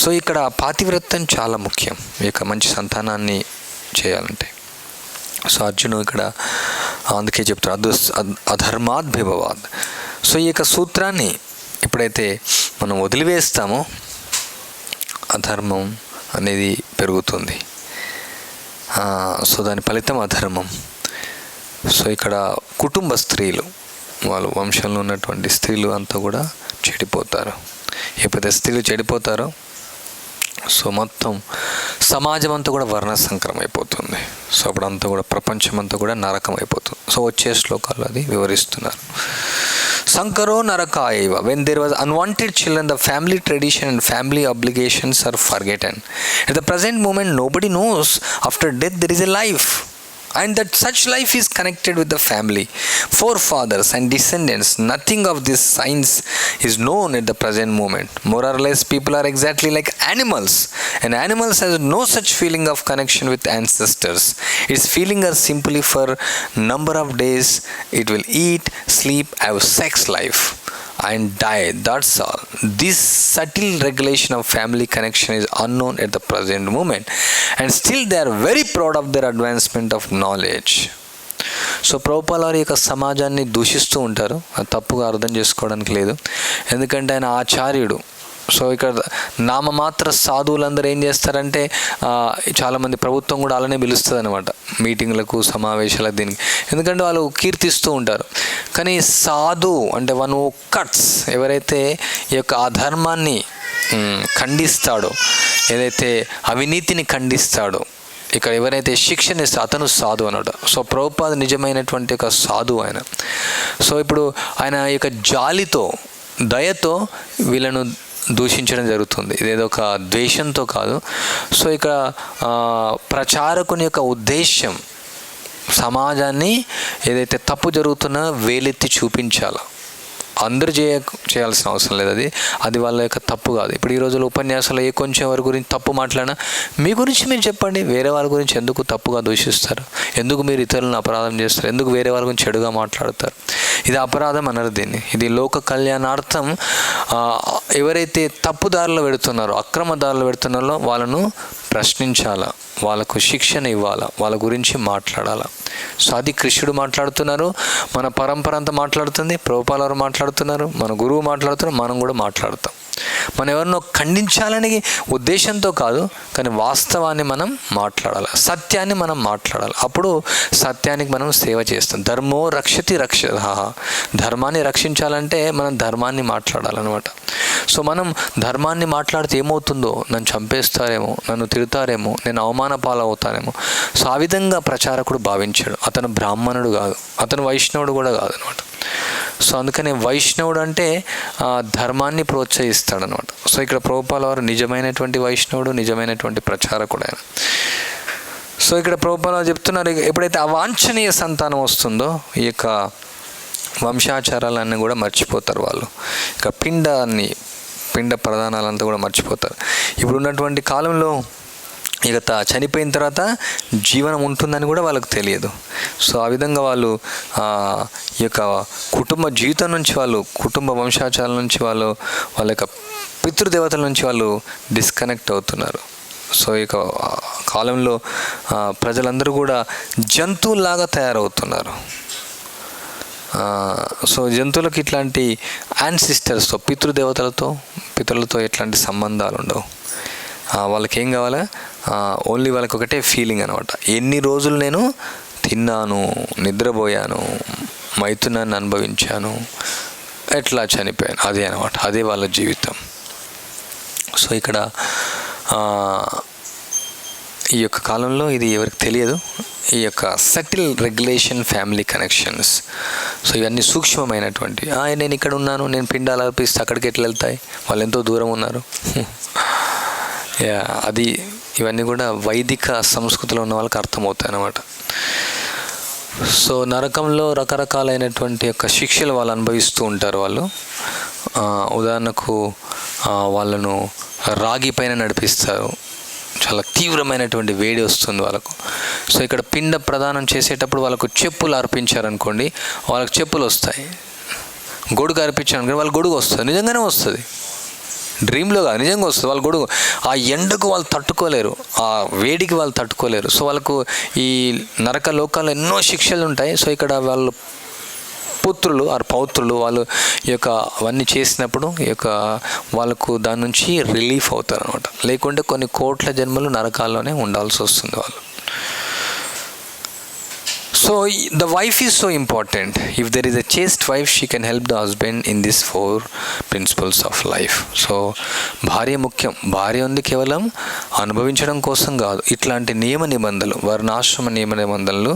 So ఇక్కడ పాతివ్రత్యం చాలా ముఖ్యం ఈ యొక్క మంచి సంతానాన్ని చేయాలంటే. So అర్జును ఇక్కడ అందుకే చెప్తారు అధర్మాద్ బిభవాద్. సో ఈ యొక్క సూత్రాన్ని ఎప్పుడైతే మనం వదిలివేస్తామో అధర్మం అనేది పెరుగుతుంది. సో దాని ఫలితం అధర్మం. సో ఇక్కడ కుటుంబ స్త్రీలు, వాళ్ళ వంశంలో ఉన్నటువంటి స్త్రీలు అంతా కూడా చెడిపోతారు. ఎప్పుడైతే స్త్రీలు చెడిపోతారో సో మొత్తం సమాజం అంతా కూడా వర్ణసంకరం అయిపోతుంది. సో అప్పుడంతా కూడా ప్రపంచం అంతా కూడా నరకం అయిపోతుంది. సో వచ్చే శ్లోకాలు అది వివరిస్తున్నారు. Sankaro narakaiva. When there was unwanted children, the family tradition and family obligations are forgotten. At the present moment, nobody knows after death there is a life, and that such life is connected with the family, forefathers and descendants. Nothing of this science is known at the present moment. More or less, people are exactly like animals, and animals has no such feeling of connection with ancestors. Its feeling are simply for number of days it will eat, sleep, have sex life and die. That's all. This subtle regulation of family connection is unknown at the present moment, and still they are very proud of their advancement of knowledge. So ప్రభుపాల వారి యొక్క సమాజాన్ని దూషిస్తూ ఉంటారు. అది తప్పుగా అర్థం చేసుకోవడానికి లేదు, ఎందుకంటే ఆయన ఆచార్యుడు. సో ఇక్కడ నామమాత్ర సాధువులందరూ ఏం చేస్తారంటే చాలామంది ప్రభుత్వం కూడా అలానే పిలుస్తుంది అనమాట మీటింగ్లకు, సమావేశాలకు, దీనికి. ఎందుకంటే వాళ్ళు కీర్తిస్తూ ఉంటారు. కానీ సాధు అంటే వన్ హూ కట్స్, ఎవరైతే ఈ యొక్క అధర్మాన్ని ఖండిస్తాడో, ఏదైతే అవినీతిని ఖండిస్తాడో, ఇక్కడ ఎవరైతే శిక్షణ ఇస్తే అతను సాధు అన్నాడు. సో ప్రభుపాద నిజమైనటువంటి ఒక సాధువు ఆయన. సో ఇప్పుడు ఆయన యొక్క జాలితో, దయతో వీళ్ళను దూషించడం జరుగుతుంది. ఇదేదో ఒక ద్వేషంతో కాదు. సో ఇక ప్రచారకుని యొక్క ఉద్దేశం సమాజాన్ని ఏదైతే తప్పు జరుగుతున్నా వేలెత్తి చూపించాలా. అందరూ చేయాల్సిన అవసరం లేదు. అది వాళ్ళ యొక్క తప్పు కాదు. ఇప్పుడు ఈ రోజుల్లో ఉపన్యాసాలు ఏ కొంచెం ఎవరి గురించి తప్పు మాట్లాడినా మీ గురించి మీరు చెప్పండి. వేరే వాళ్ళ గురించి ఎందుకు తప్పుగా దూషిస్తారు? ఎందుకు మీరు ఇతరులను అపరాధం చేస్తారు? ఎందుకు వేరే వాళ్ళ గురించి చెడుగా మాట్లాడతారు? ఇది అపరాధం అనరు దీన్ని. ఇది లోక కళ్యాణార్థం. ఎవరైతే తప్పుదారులు పెడుతున్నారో, అక్రమదారులు పెడుతున్నారో వాళ్ళను ప్రశ్నించాలా, వాళ్ళకు శిక్షణ ఇవ్వాలా, వాళ్ళ గురించి మాట్లాడాలా. సో అది కృష్ణుడు మాట్లాడుతున్నారు, మన పరంపర అంతా మాట్లాడుతుంది, ప్రభుపాల వారు మాట్లాడుతున్నారు, మన గురువు మాట్లాడుతున్నారు, మనం కూడా మాట్లాడతాం. మనం ఎవరినో ఖండించాలని ఉద్దేశంతో కాదు, కానీ వాస్తవాన్ని మనం మాట్లాడాలి, సత్యాన్ని మనం మాట్లాడాలి. అప్పుడు సత్యానికి మనం సేవ చేస్తాం. ధర్మో రక్షతి రక్షత. ధర్మాన్ని రక్షించాలంటే మనం ధర్మాన్ని మాట్లాడాలన్నమాట. సో మనం ధర్మాన్ని మాట్లాడితే ఏమవుతుందో, నన్ను చంపేస్తారేమో, నన్ను తిడతారేమో, నేను అవమాన పాలవుతానేమో. సో ఆ విధంగా ప్రచారకుడు భావించాడు. అతను బ్రాహ్మణుడు కాదు, అతను వైష్ణవుడు కూడా కాదు అనమాట. సో అందుకని వైష్ణవుడు అంటే ధర్మాన్ని ప్రోత్సహిస్తాడనమాట. సో ఇక్కడ ప్రభుపాల వారు నిజమైనటువంటి వైష్ణవుడు, నిజమైనటువంటి ప్రచారకుడు ఆయన. సో ఇక్కడ ప్రభుపాల వారు చెప్తున్నారు, ఎప్పుడైతే అవాంఛనీయ సంతానం వస్తుందో ఈ యొక్క వంశాచారాలన్నీ కూడా మర్చిపోతారు వాళ్ళు. ఇక పిండ ప్రధానాలంతా కూడా మర్చిపోతారు. ఇప్పుడు ఉన్నటువంటి కాలంలో ఇక చనిపోయిన తర్వాత జీవనం ఉంటుందని కూడా వాళ్ళకు తెలియదు. సో ఆ విధంగా వాళ్ళు ఈ యొక్క కుటుంబ జీవితం నుంచి, వాళ్ళు కుటుంబ వంశాచారాల నుంచి, వాళ్ళ యొక్క పితృదేవతల నుంచి వాళ్ళు డిస్కనెక్ట్ అవుతున్నారు. సో ఇక కాలంలో ప్రజలందరూ కూడా జంతువులాగా తయారవుతున్నారు. సో జంతువులకు ఇట్లాంటి యాన్సిస్టర్స్తో, పితృలతో ఎట్లాంటి సంబంధాలు ఉండవు. వాళ్ళకి ఏం కావాలా, ఓన్లీ వాళ్ళకి ఒకటే ఫీలింగ్ అనమాట. ఎన్ని రోజులు నేను తిన్నాను, నిద్రపోయాను, మైథునాన్ని అనుభవించాను, ఎట్లా చనిపోయాను, అదే అనమాట, అదే వాళ్ళ జీవితం. సో ఇక్కడ ఈ యొక్క కాలంలో ఇది ఎవరికి తెలియదు. ఈ యొక్క subtle regulation, family connections, so ఇవన్నీ సూక్ష్మమైనటువంటి, నేను ఇక్కడ ఉన్నాను, నేను పిండాలు అర్పిస్తే అక్కడికి ఎట్లా వెళ్తాయి, వాళ్ళు ఎంతో దూరం ఉన్నారు. అది ఇవన్నీ కూడా వైదిక సంస్కృతిలో ఉన్న వాళ్ళకి అర్థమవుతాయి అన్నమాట. సో నరకంలో రకరకాలైనటువంటి యొక్క శిక్షలు వాళ్ళు అనుభవిస్తూ ఉంటారు. వాళ్ళు ఉదాహరణకు వాళ్ళను రాగి పైన నడిపిస్తారు, చాలా తీవ్రమైనటువంటి వేడి వస్తుంది వాళ్ళకు. సో ఇక్కడ పిండ ప్రదానం చేసేటప్పుడు వాళ్ళకు చెప్పులు అర్పించారనుకోండి, వాళ్ళకు చెప్పులు వస్తాయి. గొడుగు అర్పించారనుకోండి, వాళ్ళ గొడుగు వస్తుంది, నిజంగానే వస్తుంది, డ్రీమ్లో కాదు, నిజంగా వస్తుంది వాళ్ళ గొడుగు. ఆ ఎండకు వాళ్ళు తట్టుకోలేరు, ఆ వేడికి వాళ్ళు తట్టుకోలేరు. సో వాళ్ళకు ఈ నరక లోకాల్లో ఎన్నో శిక్షలు ఉంటాయి. సో ఇక్కడ వాళ్ళు పుత్రులు ఆ పౌత్రులు వాళ్ళు ఈ యొక్క అవన్నీ చేసినప్పుడు ఈ యొక్క వాళ్ళకు దాని నుంచి రిలీఫ్ అవుతారు అనమాట. లేకుంటే కొన్ని కోట్ల జన్మలు నరకాల్లోనే ఉండాల్సి వస్తుంది వాళ్ళు. So the wife is so important. If there is a chaste wife, she can help the husband in this 4 principles of life. So భార్య ముఖ్యం. భార్య ఉంది కేవలం అనుభవించడం కోసం కాదు, ఇట్లాంటి నియమ నిబంధనలు, వర్ణాశ్రమ నియమ నిబంధనలు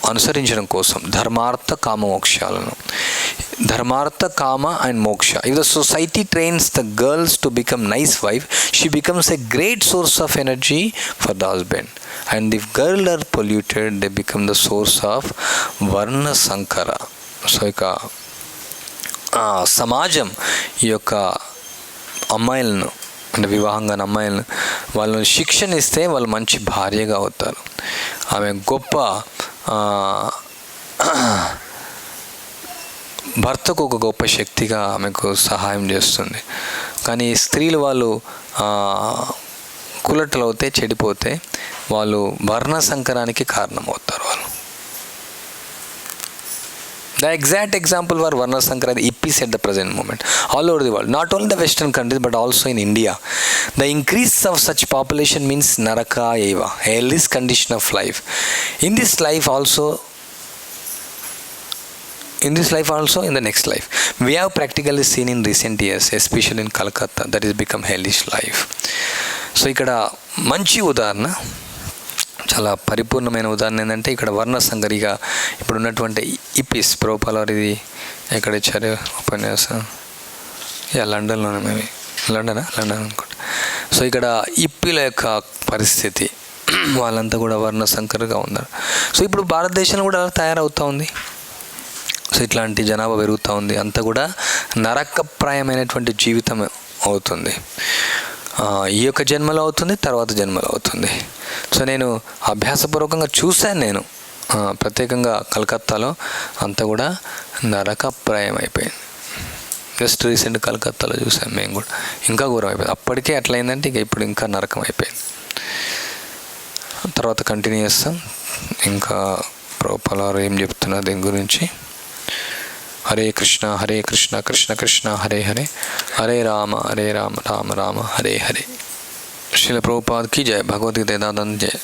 అనుసరించడం కోసం, ధర్మార్థ కామ మోక్షాలను, ధర్మార్థ కామ అండ్ మోక్ష. If the society trains the girls to become nice wife, she becomes a great source of energy for the husband. And if girl or polluted, they become the source of వర్ణ సంకర. So ఇక సమాజం ఈ యొక్క అమ్మాయిలను, అంటే వివాహంగా అమ్మాయిలను వాళ్ళని శిక్షణ ఇస్తే వాళ్ళు మంచి భార్యగా అవుతారు. ఆమె గొప్ప భర్తకు ఒక గొప్ప శక్తిగా ఆమెకు సహాయం చేస్తుంది. కానీ స్త్రీలు వాళ్ళు కులటలు అవుతే, చెడిపోతే వాళ్ళు వర్ణ సంకరానికి కారణమవుతారు. వాళ్ళు the exact example for varna sankara is at the present moment all over the world, not only the western countries but also in India. The increase of such population means naraka eva, a hellish condition of life. In this life also, in the next life, we have practically seen in recent years, especially in Calcutta, that is become hellish life. So ఇక్కడ మంచి ఉదాహరణ, చాలా పరిపూర్ణమైన ఉదాహరణ ఏంటంటే ఇక్కడ వర్ణ సంకరిగా ఇప్పుడు ఉన్నటువంటి ఇపిస్ ప్రోపాలర్, ఇది ఎక్కడ ఇచ్చారు ఉపన్యాసం, లండన్లోనే, మేబీ లండన్ అనుకోండి. సో ఇక్కడ ఇప్పిల యొక్క పరిస్థితి, వాళ్ళంతా కూడా వర్ణ సంకరగా ఉన్నారు. సో ఇప్పుడు భారతదేశంలో కూడా తయారవుతూ ఉంది. సో ఇట్లాంటి జనాభా పెరుగుతూ ఉంది, అంతా కూడా నరకప్రాయమైనటువంటి జీవితం అవుతుంది. ఈ యొక్క జన్మలో అవుతుంది, తర్వాత జన్మలో అవుతుంది. సో నేను అభ్యాసపూర్వకంగా చూశాను, నేను ప్రత్యేకంగా కలకత్తాలో అంతా కూడా నరకప్రాయం అయిపోయింది. జస్ట్ రీసెంట్ కలకత్తాలో చూసాం మేము కూడా, ఇంకా ఘోరం అయిపోయింది. అప్పటికే అట్లయిందంటే ఇక ఇప్పుడు ఇంకా నరకం అయిపోయింది. తర్వాత కంటిన్యూ చేస్తాం. ఇంకా ప్రోపలారు ఏం చెప్తున్నారు దీని గురించి. హరే కృష్ణ కృష్ణ కృష్ణ హరే హరే, హరే రామ రామ రామ హరే హరే. శ్రీల ప్రభుపాద్ కీ జయ. భగవద్గీత దాదాన్ జయ.